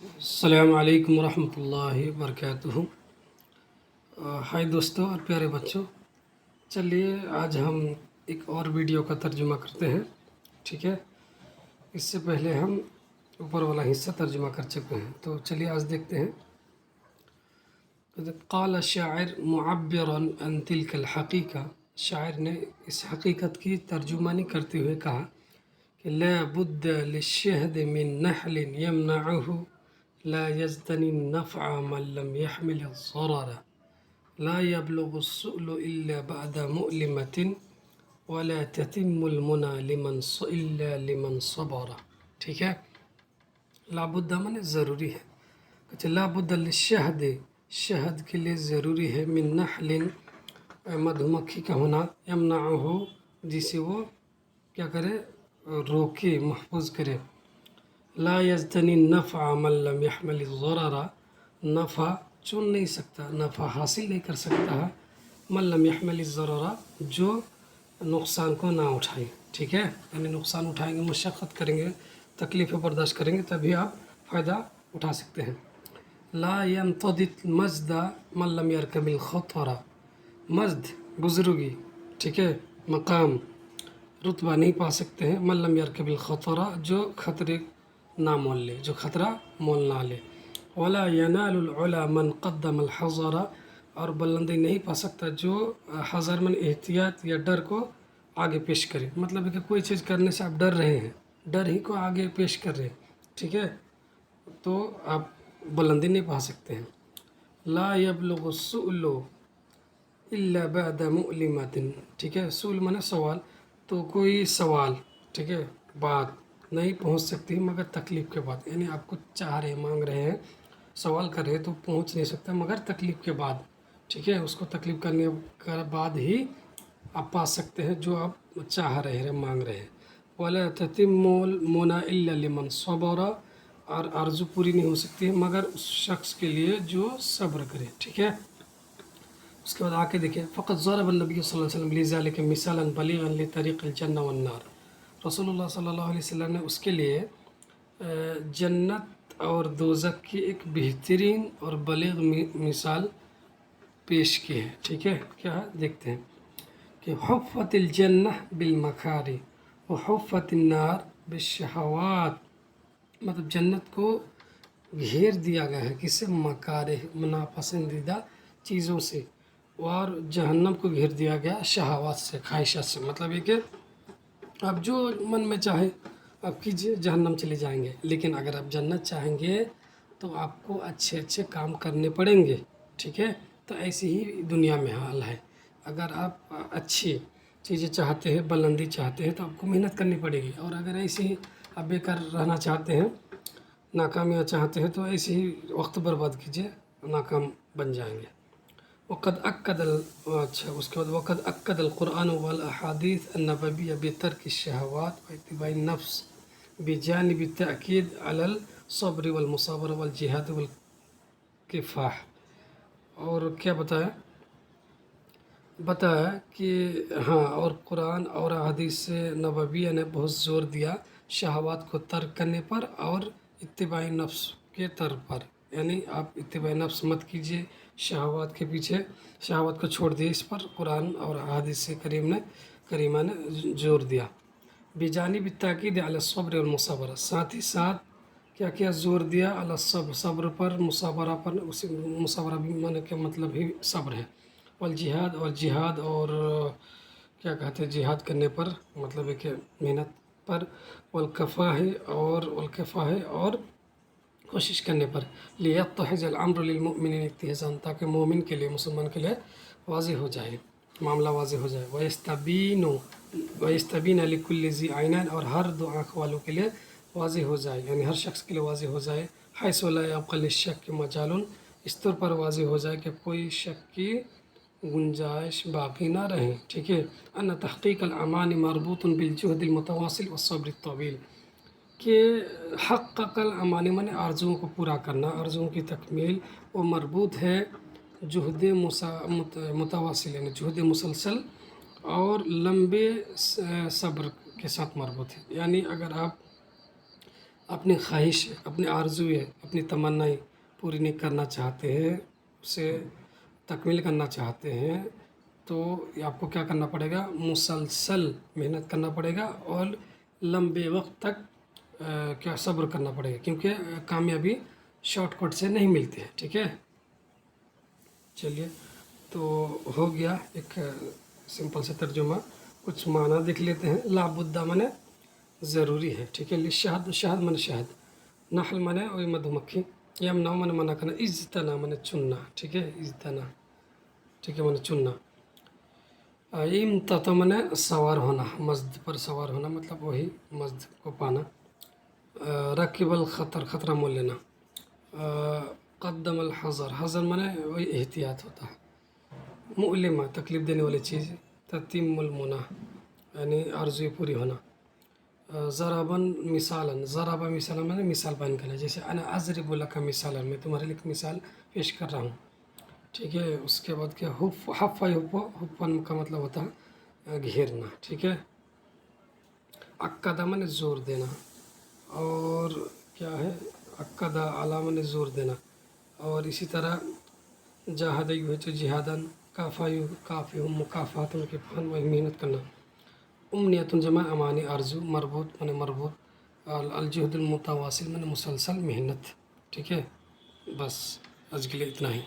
السلام علیکم ورحمۃ اللہ وبرکاتہ۔ ہائے دوستوں اور پیارے بچوں، چلیے آج ہم ایک اور ویڈیو کا ترجمہ کرتے ہیں، ٹھیک ہے۔ اس سے پہلے ہم اوپر والا حصہ ترجمہ کر چکے ہیں، تو چلیے آج دیکھتے ہیں۔ قال الشاعر معبرا عن تلك الحقیقہ، شاعر نے اس حقیقت کی ترجمانی کرتے ہوئے کہا کہ لا بد للشهد من نحل يمنعه لا يجتني النفع من لم يحمل الضرر لا يبلغ السؤل إلا بعد مؤلمة ولا تتم المنى إلا لمن صبر، ٹھیک ہے۔ لابد من ضروری ہے، کہتے لابد للشہد، شہد کے لیے ضروری ہے، من نحل مدھو مکھی کا ہونا، یمنعہ جسے وہ کیا کرے، روکے، محفوظ کرے، لا یجتنی النفع من لم يحمل الضرر، نفع چن نہیں سکتا، نفع حاصل نہیں کر سکتا ہے، من لم يحمل الضرر جو نقصان کو نہ اٹھائے، ٹھیک ہے۔ یعنی نقصان اٹھائیں گے، مشقت کریں گے، تکلیف برداشت کریں گے، تبھی آپ فائدہ اٹھا سکتے ہیں۔ لا ينتضي المجد من لم يركب الخطر، مجد بزرگی، ٹھیک ہے، مقام، رتبہ نہیں پا سکتے ہیں، من لم يركب الخطر جو خطرے نہ مول لے، جو خطرہ مول نہ لے، ولا ينال العلا من قدم الحذر، اور بلندی نہیں پا سکتا جو حذر من احتیاط یا ڈر کو آگے پیش کرے، مطلب ہے کہ کوئی چیز کرنے سے آپ ڈر رہے ہیں، ڈر ہی کو آگے پیش کر رہے ہیں، ٹھیک ہے، تو آپ بلندی نہیں پا سکتے ہیں۔ لا يبلغ السؤل الا بعد مؤلمۃ، ٹھیک ہے، سؤل مانے سوال، تو کوئی سوال، ٹھیک ہے، بات نہیں پہنچ سکتی مگر تکلیف کے بعد، یعنی آپ کچھ چاہ رہے ہیں، مانگ رہے ہیں، سوال کر رہے ہیں تو پہنچ نہیں سکتا مگر تکلیف کے بعد، ٹھیک ہے، اس کو تکلیف کرنے کے بعد ہی آپ پا سکتے ہیں جو آپ چاہ رہے ہیں، مانگ رہے ہیں۔ وَلَا تَتِمُّ الْمُنَى إِلَّا لِمَنْ صَبَرَ، اور آرزو پوری نہیں ہو سکتی ہے مگر اس شخص کے لیے جو صبر کرے، ٹھیک ہے۔ اس کے بعد آ کے دیکھیں، فقط ضرب النبی صلی اللہ علیہ وسلم لذلك مثالا بلیغا لطریق الجنہ والنار، رسول اللہ صلی اللہ علیہ وسلم نے اس کے لیے جنت اور دوزخ کی ایک بہترین اور بلیغ مثال پیش کی ہے، ٹھیک ہے۔ کیا ہے دیکھتے ہیں کہ حفت الجنہ بالمکاری وحفت النار بالشہوات، مطلب جنت کو گھیر دیا گیا ہے کس سے، مکارہ ناپسندیدہ چیزوں سے، اور جہنم کو گھیر دیا گیا شہوات سے، خواہشات سے، مطلب یہ کہ آپ جو من میں چاہے آپ کیجئے، جہنم چلے جائیں گے، لیکن اگر آپ جنت چاہیں گے تو آپ کو اچھے اچھے کام کرنے پڑیں گے، ٹھیک ہے۔ تو ایسی ہی دنیا میں حال ہے، اگر آپ اچھی چیزیں چاہتے ہیں، بلندی چاہتے ہیں تو آپ کو محنت کرنی پڑے گی، اور اگر ایسے ہی آپ بیکار رہنا چاہتے ہیں، ناکامیاں چاہتے ہیں تو ایسے ہی وقت برباد کیجئے، ناکام بن جائیں گے۔ وقد أكد اس کے بعد وقد أكد القرآن والأحاديث النبوية بترك الشهوات واتباع النفس بجانب التأكيد على الصبر والمصابرة والجهاد والكفاح، اور کیا بتایا کہ ہاں، اور قرآن اور احادیث نبویہ نے بہت زور دیا شہوات کو ترک کرنے پر اور اتباع نفس کے ترک پر، یعنی آپ اتباع نفس مت کیجیے، شہوات کے پیچھے، شہوات کو چھوڑ دیے، اس پر قرآن اور احادیث کریمہ نے زور دیا۔ بجانب التاکید علی الصبر والمصابرہ، ساتھ ہی ساتھ کیا کیا زور دیا، علی الصبر، صبر پر، مصابرہ پر، اسی مصابرہ بھی معنی کے مطلب ہی صبر ہے، والجہاد، اور جہاد، اور کیا کہتے ہیں جہاد کرنے پر، مطلب ہے کہ محنت پر، والکفاح، اور کوشش کرنے پر، لیتحج الامر للمؤمنین اتحاجا، تاکہ مومن کے لیے، مسلمان کے لیے واضح ہو جائے، معاملہ واضح ہو جائے، ویستبین لکل ذی عینین، اور ہر دو آنکھ والوں کے لیے واضح ہو جائے، یعنی ہر شخص کے لیے واضح ہو جائے، حیث لا یبقی للشک مجال، اس طور پر واضح ہو جائے کہ کوئی شک کی گنجائش باقی نہ رہے، ٹھیک ہے۔ ان تحقیق الامان مربوط بالجہد المتواصل والصبر الطویل، کہ حقق الامانی میں نے آرزوؤں کو پورا کرنا، آرزوؤں کی تکمیل، وہ مربوط ہے جہد متواصل، یعنی جہد مسلسل اور لمبے صبر کے ساتھ مربوط ہے، یعنی اگر آپ اپنی خواہش اپنی آرزویں اپنی تمنائیں پوری نہیں کرنا چاہتے ہیں، اسے تکمیل کرنا چاہتے ہیں، تو آپ کو کیا کرنا پڑے گا؟ مسلسل محنت کرنا پڑے گا اور لمبے وقت تک کیا صبر کرنا پڑے گا، کیونکہ کامیابی شارٹ کٹ سے نہیں ملتی ہے، ٹھیک ہے؟ چلیے، تو ہو گیا ایک سمپل سے ترجمہ، کچھ معنی دیکھ لیتے ہیں۔ لا بدہ مانے ضروری ہے، ٹھیک ہے؟ لشہد، شہد مانے شہد، نحل مانے وہی مدھو مکھی، یمنع مانے منع کرنا، اجتناء مانے چننا، ٹھیک ہے؟ اجتناء، ٹھیک ہے، مانے چننا۔ امتطع مانے سوار ہونا، مزد پر سوار ہونا، مطلب وہی مزد کو پانا۔ رکب الخطر، خطرہ مول لینا۔ قدم الحذر، حذر مانے وہی احتیاط ہوتا ہے۔ مؤلمہ، تکلیف دینے والی چیز۔ تتم المنى، یعنی آرزوی پوری ہونا۔ ضرباً مثالاً، ضربا مثالاً مانے مثال بیان کرنا، جیسے انا اضرب لک مثالاً، میں تمہارے لیے ایک مثال پیش کر رہا ہوں، ٹھیک ہے؟ اس کے بعد کیا؟ حف حفن کا مطلب ہوتا ہے گھیرنا، ٹھیک ہے؟ عقدہ مانے زور دینا، اور کیا ہے؟ عقدہ علی مانے زور دینا، اور اسی طرح جاہد ہے تو جہادن، کافی مکافات کے فن میں محنت کرنا۔ امنیت جمع امانی، آرزو، مربوط مانے مربوط، الجہد المتواصل مانے مسلسل محنت، ٹھیک ہے؟ بس آج کے لیے اتنا ہی۔